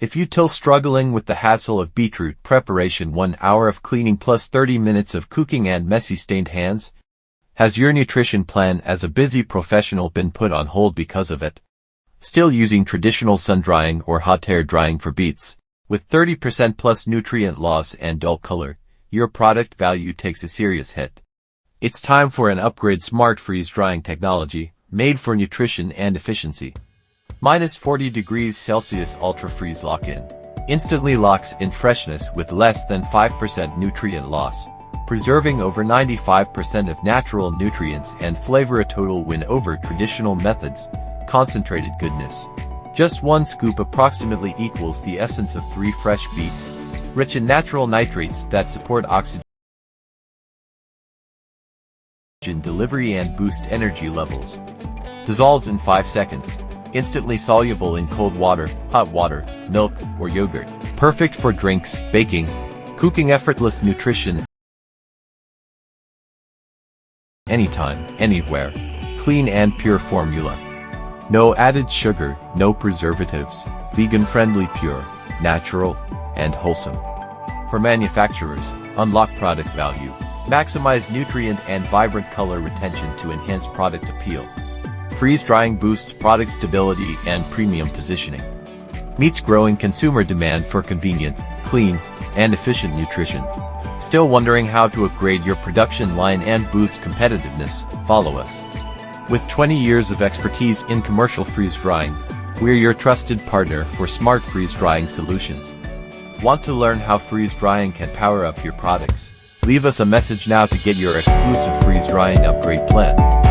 If you still struggling with the hassle of beetroot preparation, 1 hour of cleaning plus 30 minutes of cooking and messy stained hands? Has your nutrition plan as a busy professional been put on hold because of it? Still using traditional sun drying or hot air drying for beets? With 30% plus nutrient loss and dull color, your product value takes a serious hit. It's time for an upgrade. Smart freeze drying technology, made for nutrition and efficiency. Minus 40 degrees Celsius Ultra Freeze Lock-in. Instantly locks in freshness with less than 5% nutrient loss, preserving over 95% of natural nutrients and flavor. A total win over traditional methods. Concentrated goodness. Just 1 scoop approximately equals the essence of 3 fresh beets, rich in natural nitrates that support oxygen delivery and boost energy levels. Dissolves in 5 seconds. Instantly soluble in cold water, hot water, milk, or yogurt. Perfect for drinks, baking, cooking. Effortless nutrition anytime, anywhere. Clean and pure formula. No added sugar, no preservatives. Vegan-friendly, pure, natural, and wholesome. For manufacturers, unlock product value. Maximize nutrient and vibrant color retention to enhance product appeal. Freeze drying boosts product stability and premium positioning. Meets growing consumer demand for convenient, clean, and efficient nutrition. Still wondering how to upgrade your production line and boost competitiveness? Follow us. With 20 years of expertise in commercial freeze drying, we're your trusted partner for smart freeze drying solutions. Want to learn how freeze drying can power up your products? Leave us a message now to get your exclusive freeze drying upgrade plan.